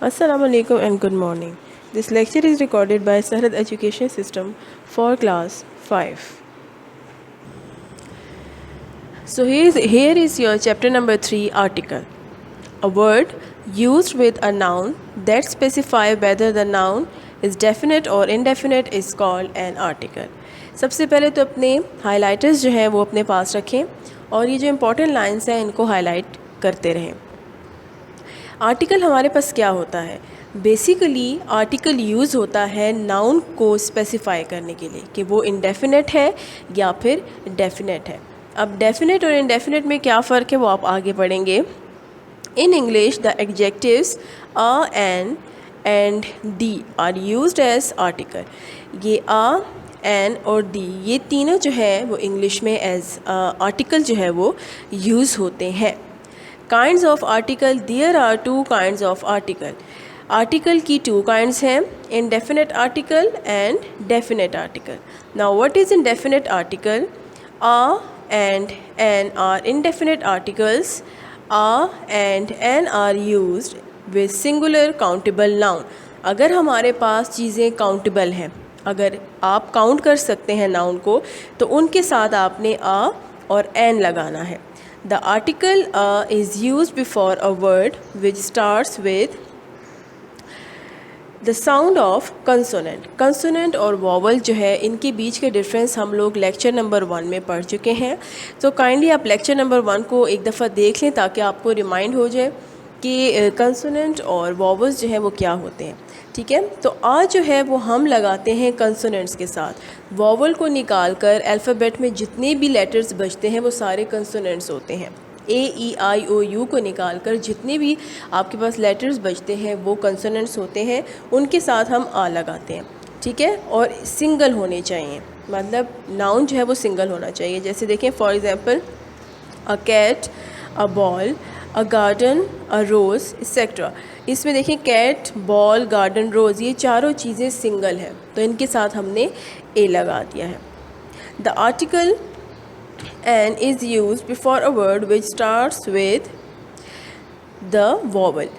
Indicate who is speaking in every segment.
Speaker 1: Assalamu alaikum and good morning. This lecture is recorded by Sarhad Education System for class 5. So here is your chapter number 3 article. A word used with a noun that specify whether the noun is definite or indefinite is called an article. सबसे पहले तो अपने highlighters जो हैं वो अपने पास रखें और ये जो इम्पोर्टेंट लाइंस हैं इनको हाईलाइट करते रहें। आर्टिकल हमारे पास क्या होता है? बेसिकली आर्टिकल यूज़ होता है नाउन को स्पेसिफाई करने के लिए कि वो इंडेफिनेट है या फिर डेफिनेट है। अब डेफिनेट और इंडेफिनेट में क्या फ़र्क है वो आप आगे पढ़ेंगे। In English the adjectives a, an and the are used as article. ये आ, एन और दी ये तीनों जो है वो इंग्लिश में एज आर्टिकल जो है वो यूज़ होते हैं। Kinds of article, there are two kinds of article. Article की टू काइंड्स हैं, indefinite article and definite article. Now what is indefinite article? A and an are indefinite articles. A and an are used with singular countable noun. अगर हमारे पास चीज़ें countable हैं, अगर आप count कर सकते हैं नाउन को, तो उनके साथ आपने आ और एन लगाना है। The article is used before a word which starts with the sound of consonant. Consonant और vowel जो है इनके बीच के डिफरेंस हम लोग लेक्चर नंबर 1 में पढ़ चुके हैं। तो काइंडली आप लेक्चर नंबर 1 को एक दफ़ा देख लें ताकि आपको रिमाइंड हो जाए कि कंसोनेंट और वॉवल्स जो है वो क्या होते हैं। ठीक है, तो आज जो है वो हम लगाते हैं कंसोनेंट्स के साथ। वॉवल को निकाल कर अल्फ़ाबेट में जितने भी लेटर्स बचते हैं वो सारे कंसोनेंट्स होते हैं। ए, ई, आई, ओ, यू को निकाल कर जितने भी आपके पास लेटर्स बचते हैं वो कंसोनेंट्स होते हैं, उनके साथ हम आ लगाते हैं। ठीक है, और सिंगल होने चाहिए, मतलब नाउन जो है वो सिंगल होना चाहिए। जैसे देखें for example a cat, a ball, a garden, a rose etcetera. इसमें देखें कैट, बॉल, गार्डन, रोज़ ये चारों चीज़ें सिंगल हैं, तो इनके साथ हमने ए लगा दिया है। The article an is used before a word which starts with the vowel.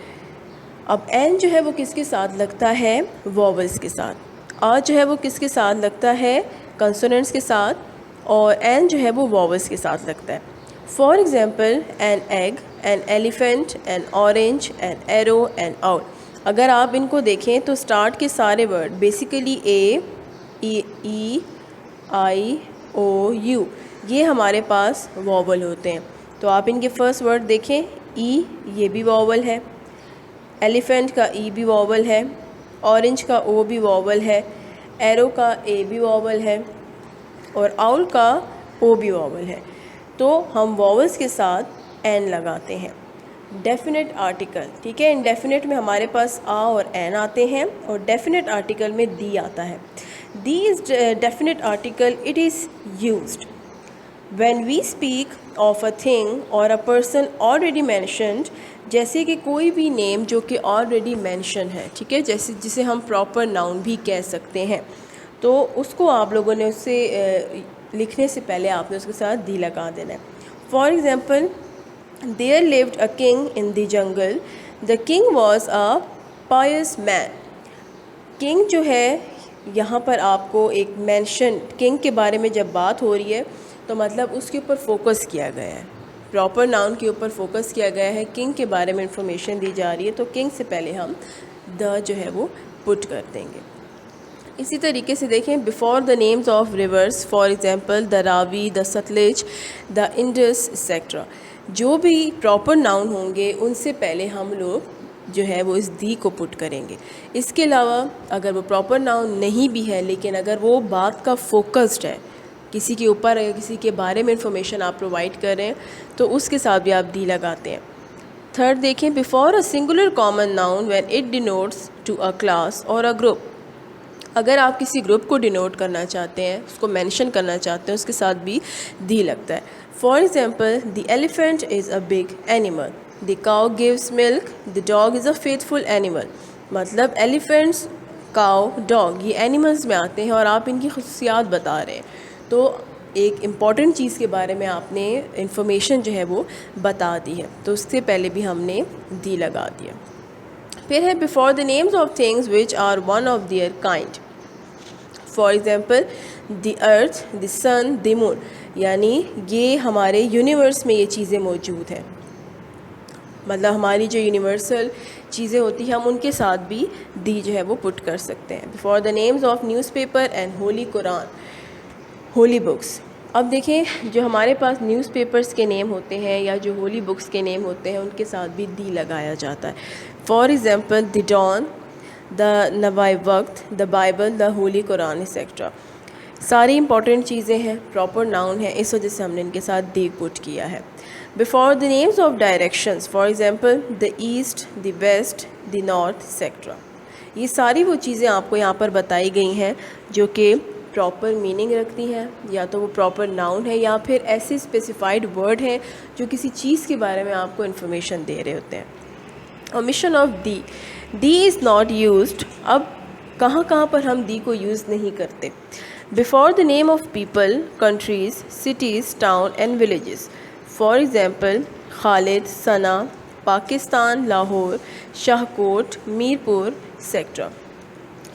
Speaker 1: अब एन जो है वो किसके साथ लगता है? वॉवल्स के साथ। आ जो है वो किसके साथ लगता है? कंसोनेंट्स के साथ। और एन जो है वो वॉवल्स के साथ लगता है। For example an egg, an elephant, an orange, an arrow, an out. अगर आप इनको देखें तो स्टार्ट के सारे word basically A, E, I, O, U ये हमारे पास वॉवल होते हैं। तो आप इनके फर्स्ट वर्ड देखें, ई ये भी वॉवल है, एलिफेंट का ई भी वॉवल है, ऑरेंज का ओ भी वॉवल है, एरो का ए भी वॉवल है और आउल का ओ भी वॉवल है। तो हम वॉवल्स के साथ एन लगाते हैं। डेफिनेट आर्टिकल, ठीक है, इंडेफिनेट में हमारे पास आ और एन आते हैं और डेफिनेट आर्टिकल में दी आता है। The is definite article, it is used when we speak of a thing or a person already mentioned। जैसे कि कोई भी नेम जो कि ऑलरेडी मेंशन है, ठीक है, जैसे जिसे हम प्रॉपर नाउन भी कह सकते हैं, तो उसको आप लोगों ने उससे लिखने से पहले आपने उसके साथ दी लगा देना है। For example there lived a king in the jungle, the king was a pious man. King जो है यहाँ पर आपको एक मेंशन, किंग के बारे में जब बात हो रही है तो मतलब उसके ऊपर फोकस किया गया है, प्रॉपर नाउन के ऊपर फोकस किया गया है, किंग के बारे में इंफॉर्मेशन दी जा रही है, तो किंग से पहले हम द जो है वो पुट कर देंगे। इसी तरीके से देखें before the names of rivers, for example the Ravi, the Sutlej, the Indus etcetera. जो भी प्रॉपर नाउन होंगे उनसे पहले हम लोग जो है वो इस दी को पुट करेंगे। इसके अलावा अगर वो प्रॉपर नाउन नहीं भी है लेकिन अगर वो बात का फोकस्ड है, किसी के ऊपर या किसी के बारे में इंफॉर्मेशन आप प्रोवाइड कर रहे हैं, तो उसके साथ भी आप दी लगाते हैं। थर्ड देखें before a singular common noun when it denotes to a class और अ ग्रुप। अगर आप किसी ग्रुप को डिनोट करना चाहते हैं, उसको मेंशन करना चाहते हैं, उसके साथ भी दी लगता है। For example the elephant is a big animal, the cow gives milk, the dog is a faithful animal. मतलब एलिफेंट्स, काउ, डॉग ये एनिमल्स में आते हैं और आप इनकी खसूसियात बता रहे हैं, तो एक इम्पॉर्टेंट चीज़ के बारे में आपने इंफॉर्मेशन जो है वो बता दी है, तो उससे पहले भी हमने दी लगा दिया। फिर है before the names of things which are one of their kind. For example the earth, the sun, the moon, यानी ये हमारे यूनिवर्स में ये चीज़ें मौजूद हैं। मतलब हमारी जो यूनिवर्सल चीज़ें होती हैं हम उनके साथ भी दी जो है वो पुट कर सकते हैं। Before the names of newspaper and Holi Quran, holy books. अब देखें जो हमारे पास न्यूज़पेपर्स के नेम होते हैं या जो होली बुक्स के नेम होते हैं उनके साथ भी दी लगाया जाता है। For example the Dawn, the Nawae Waqt, the Bible, the holy Quran etcetera. सारी इंपॉर्टेंट चीज़ें हैं, प्रॉपर नाउन है, इस वजह से हमने इनके साथ दी पुट किया है। Before the names of directions, for example the east, the west, the north etcetera. ये सारी वो चीज़ें आपको यहाँ पर बताई गई हैं जो कि प्रॉपर मीनिंग रखती हैं, या तो वो प्रॉपर नाउन है या फिर ऐसे स्पेसिफाइड वर्ड हैं जो किसी चीज़ के बारे में आपको इन्फॉर्मेशन दे रहे होते हैं। Omission of the, the is not used. अब कहाँ कहाँ पर हम दी को यूज़ नहीं करते? Before the name of people, countries, cities, town and villages. For example Khalid, Sana, Pakistan, Lahore, Shahkot, Mirpur etcetera.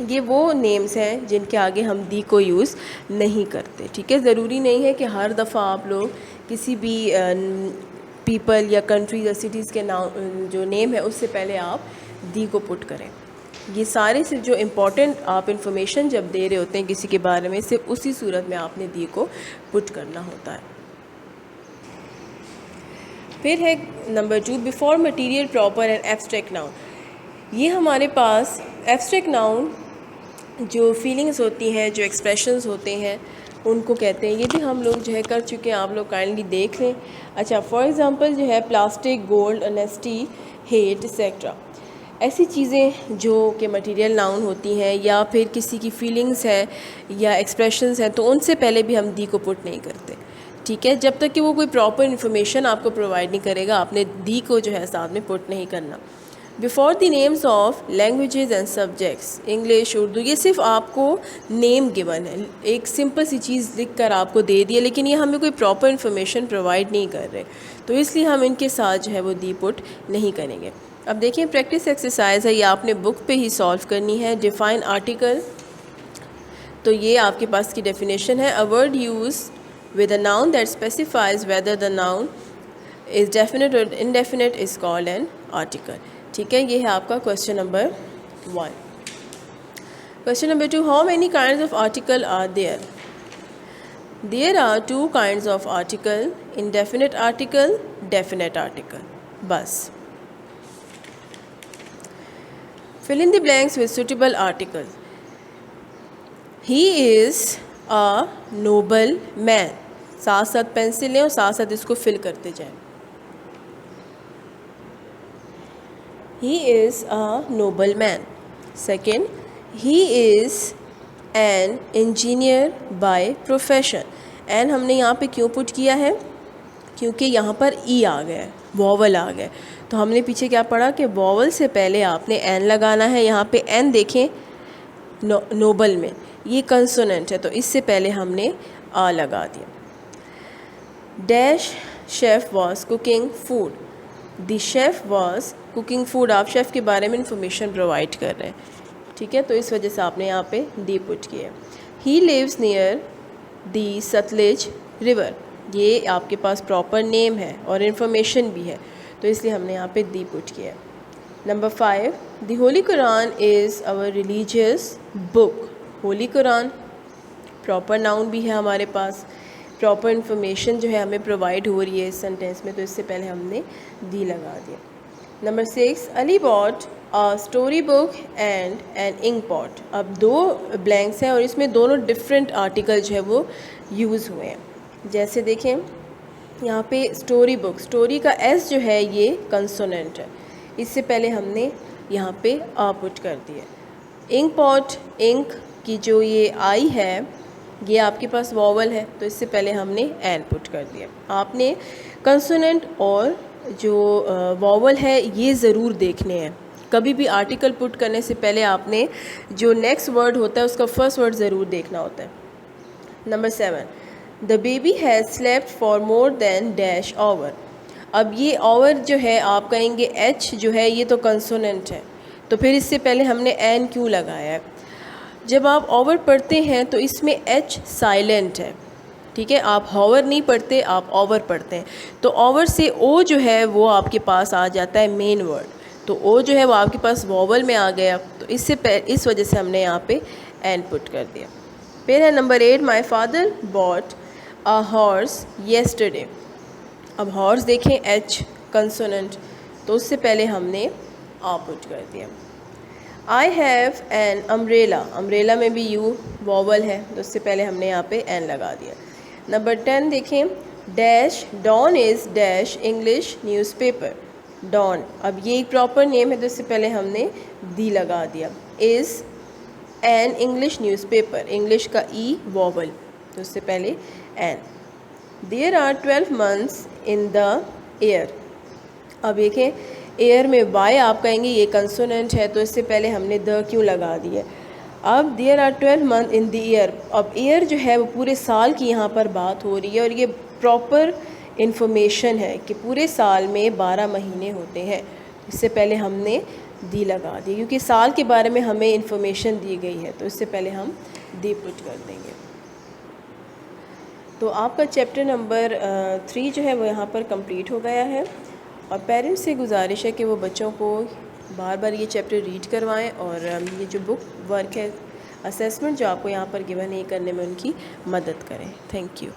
Speaker 1: ये वो नेम्स हैं जिनके आगे हम दी को यूज़ नहीं करते। ठीक है, ज़रूरी नहीं है कि हर दफ़ा आप लोग किसी भी पीपल या कंट्रीज या सिटीज़ के नाम जो नेम है उससे पहले आप दी को पुट करें। ये सारे सिर्फ जो इम्पोर्टेंट आप इंफॉर्मेशन जब दे रहे होते हैं किसी के बारे में, सिर्फ उसी सूरत में आपने दी को पुट करना होता है। फिर है number 2, before material, proper and abstract noun. ये हमारे पास एब्स्ट्रैक्ट नाउन जो फीलिंग्स होती हैं, जो एक्सप्रेशंस होते हैं, उनको कहते हैं। ये भी हम लोग जो है कर चुके हैं, आप लोग काइंडली देख लें। अच्छा, फॉर एग्ज़ाम्पल जो है plastic, gold, honesty, hate etcetera. ऐसी चीज़ें जो कि मटेरियल नाउन होती हैं या फिर किसी की फीलिंग्स है या एक्सप्रेशंस हैं, तो उनसे पहले भी हम दी को पुट नहीं करते। ठीक है, जब तक कि वो कोई प्रॉपर इन्फॉर्मेशन आपको प्रोवाइड नहीं करेगा, आपने दी को जो है साथ में पुट नहीं करना। Before the names of languages and subjects, English, Urdu, ये सिर्फ आपको नेम गिवन है, एक सिंपल सी चीज़ लिख कर आपको दे दी है, लेकिन ये हमें कोई प्रॉपर इन्फॉर्मेशन प्रोवाइड नहीं कर रहे, तो इसलिए हम इनके साथ जो है वो दी पुट नहीं करेंगे। अब देखिए प्रैक्टिस एक्सरसाइज है, ये आपने बुक पे ही सॉल्व करनी है। डिफाइन आर्टिकल, तो ये आपके पास की डेफिनेशन है। A word use with a noun that specifies whether the noun is definite और indefinite is called an article. ठीक है, ये है आपका question number 1। Question number 2, how many kinds of article are there? There are 2 kinds of article, indefinite article, definite article. बस। Fill in the blanks with suitable articles. He is a noble man. साथ साथ pencil लें और साथ साथ इसको fill करते जाएं। He is a noble man. Second, he is an engineer by profession. And हमने यहाँ पे क्यों पुट किया है? क्योंकि यहाँ पर ई आ गया है, वॉवल आ गया। तो हमने पीछे क्या पढ़ा कि वॉवल से पहले आपने एन लगाना है। यहाँ पे एन देखें नोबल में ये कंसोनेंट है, तो इससे पहले हमने आ लगा दिया। Dash chef was cooking food, the chef was cooking food. आप शेफ़ के बारे में इंफॉर्मेशन प्रोवाइड कर रहे हैं, ठीक है, तो इस वजह से आपने यहाँ पे दी पुट किया। He lives near the Sutlej river, ये आपके पास प्रॉपर नेम है और इन्फॉर्मेशन भी है, तो इसलिए हमने यहाँ पे दी पुट किया। Number 5, the holy Quran is our religious book. Holy Quran proper noun भी है हमारे पास, प्रॉपर इन्फॉर्मेशन जो है हमें प्रोवाइड हो रही है इस सेंटेंस में, तो इससे पहले हमने दी लगा दिया। Number 6, Ali bought a story book and an ink pot. अब 2 ब्लैंक्स हैं और इसमें दोनों डिफरेंट आर्टिकल जो है वो यूज़ हुए हैं। जैसे देखें यहाँ पे स्टोरी बुक, स्टोरी का एस जो है ये कंसोनेंट है, इससे पहले हमने यहाँ पे आ पुट कर दिया। इंक पॉट, इंक की जो ये आई है ये आपके पास वॉवल है, तो इससे पहले हमने एन पुट कर दिया। आपने कंसोनेंट और जो वॉवल है ये ज़रूर देखने हैं। कभी भी आर्टिकल पुट करने से पहले आपने जो नेक्स्ट वर्ड होता है उसका फर्स्ट वर्ड ज़रूर देखना होता है। Number 7, the baby has slept for more than dash hour. अब ये आवर जो है आप कहेंगे एच जो है ये तो कंसोनेंट है, तो फिर इससे पहले हमने एन क्यों लगाया है? जब आप ओवर पढ़ते हैं तो इसमें एच साइलेंट है, ठीक है। आप हॉवर नहीं पढ़ते, आप ओवर पढ़ते हैं। तो ओवर से ओ जो है वो आपके पास आ जाता है मेन वर्ड, तो ओ जो है वो आपके पास वॉवल में आ गया, तो इस वजह से हमने यहाँ पे एन पुट कर दिया। फिर है number 8, my father bought a horse yesterday. अब हॉर्स देखें एच कंसोनेंट, तो उससे पहले हमने आ पुट कर दिया। I have an umbrella, umbrella में भी यू वॉवल है, तो उससे पहले हमने यहाँ पे एन लगा दिया। नंबर 10 देखें, dash Dawn is dash English newspaper. Dawn, अब ये एक प्रॉपर नेम है, तो इससे पहले हमने दी लगा दिया। Is an English newspaper, English का ई वॉवल, तो उससे पहले an. There are 12 months in the year. अब देखें एयर में वाई आप कहेंगे ये कंसोनेंट है, तो इससे पहले हमने द क्यों लगा दिया। अब there are 12 month in the year, अब ईयर जो है वो पूरे साल की यहाँ पर बात हो रही है, और ये प्रॉपर इंफॉर्मेशन है कि पूरे साल में 12 महीने होते हैं। इससे पहले हमने दी लगा दी, क्योंकि साल के बारे में हमें इंफॉर्मेशन दी गई है, तो इससे पहले हम दी पुट कर देंगे। तो आपका चैप्टर नंबर 3 जो है वो यहाँ पर कंप्लीट हो गया है, और पेरेंट्स से गुजारिश है कि वो बच्चों को बार बार ये चैप्टर रीड करवाएं, और ये जो बुक वर्क है, असेसमेंट जो आपको यहाँ पर गिवन है, करने में उनकी मदद करें। Thank you.